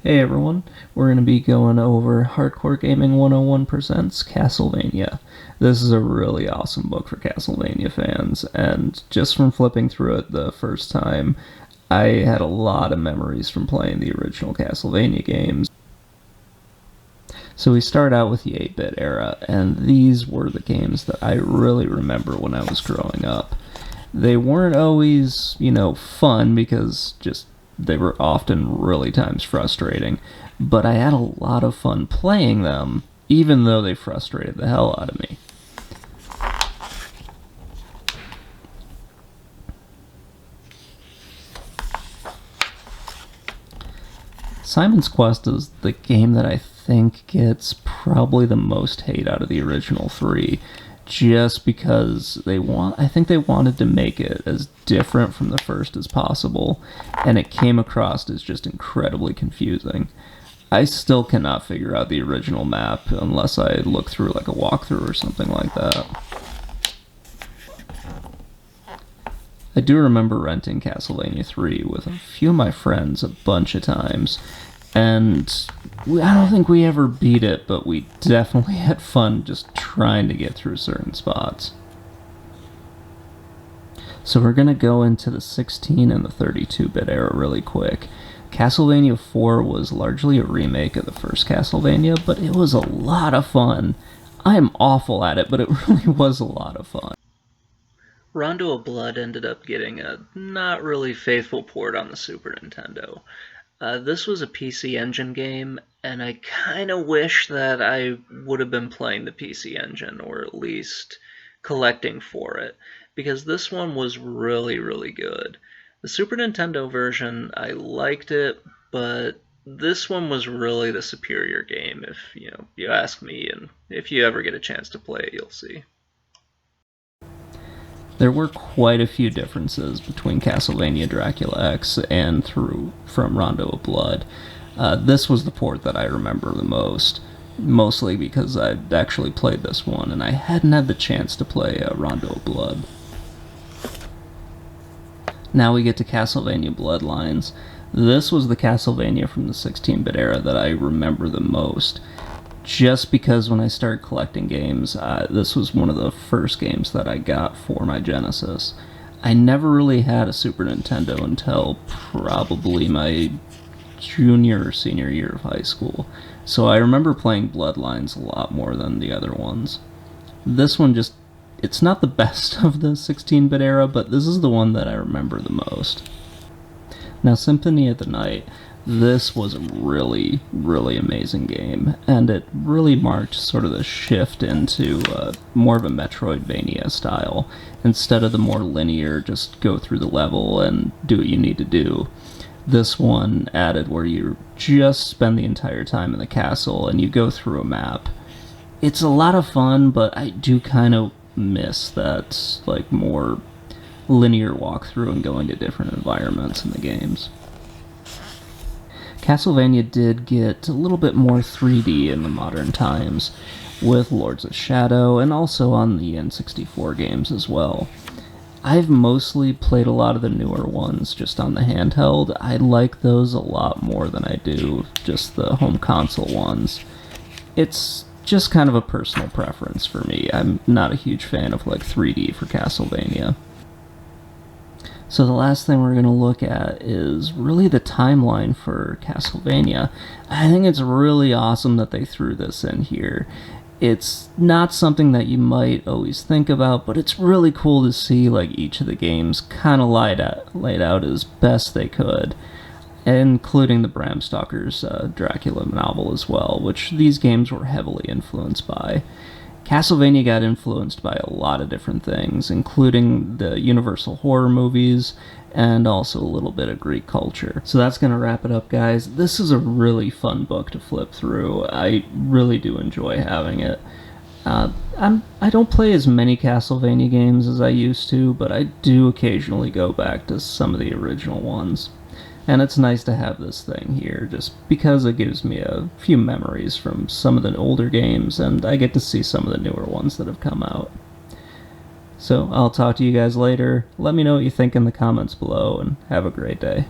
Hey everyone, we're going to be going over Hardcore Gaming 101 Presents Castlevania. This is a really awesome book for Castlevania fans, and just from flipping through it the first time, I had a lot of memories from playing the original Castlevania games. So we start out with the 8-bit era, and these were the games that I really remember when I was growing up. They weren't always, fun because they were often really times frustrating, but I had a lot of fun playing them, even though they frustrated the hell out of me. Simon's Quest is the game that I think gets probably the most hate out of the original three, just because I think they wanted to make it as different from the first as possible, and it came across as just incredibly confusing. I still cannot figure out the original map unless I look through like a walkthrough or something like that. I do remember renting Castlevania 3 with a few of my friends a bunch of times, and I don't think we ever beat it, but we definitely had fun just trying to get through certain spots. So we're going to go into the 16 and the 32-bit era really quick. Castlevania IV was largely a remake of the first Castlevania, but it was a lot of fun. I am awful at it, but it really was a lot of fun. Rondo of Blood ended up getting a not really faithful port on the Super Nintendo. This was a PC Engine game, and I kind of wish that I would have been playing the PC Engine, or at least collecting for it, because this one was really, really good. The Super Nintendo version, I liked it, but this one was really the superior game, if you ask me, and if you ever get a chance to play it, you'll see. There were quite a few differences between Castlevania Dracula X and from Rondo of Blood. This was the port that I remember the most, mostly because I'd actually played this one and I hadn't had the chance to play Rondo of Blood. Now we get to Castlevania Bloodlines. This was the Castlevania from the 16-bit era that I remember the most, just because when I started collecting games, this was one of the first games that I got for my Genesis. I never really had a Super Nintendo until probably my junior or senior year of high school, so I remember playing Bloodlines a lot more than the other ones. This one it's not the best of the 16-bit era, but this is the one that I remember the most. Now, Symphony of the Night. This was a really, really amazing game, and it really marked sort of the shift into more of a Metroidvania style, instead of the more linear, just go through the level and do what you need to do. This one added where you just spend the entire time in the castle and you go through a map. It's a lot of fun, but I do kind of miss that more linear walkthrough and going to different environments in the games. Castlevania did get a little bit more 3D in the modern times, with Lords of Shadow, and also on the N64 games as well. I've mostly played a lot of the newer ones just on the handheld. I like those a lot more than I do just the home console ones. It's just kind of a personal preference for me. I'm not a huge fan of 3D for Castlevania. So the last thing we're going to look at is really the timeline for Castlevania. I think it's really awesome that they threw this in here. It's not something that you might always think about, but it's really cool to see each of the games kind of laid out as best they could, including the Bram Stoker's Dracula novel as well, which these games were heavily influenced by. Castlevania got influenced by a lot of different things, including the Universal horror movies, and also a little bit of Greek culture. So that's going to wrap it up, guys. This is a really fun book to flip through. I really do enjoy having it. I don't play as many Castlevania games as I used to, but I do occasionally go back to some of the original ones. And it's nice to have this thing here, just because it gives me a few memories from some of the older games, and I get to see some of the newer ones that have come out. So I'll talk to you guys later. Let me know what you think in the comments below, and have a great day.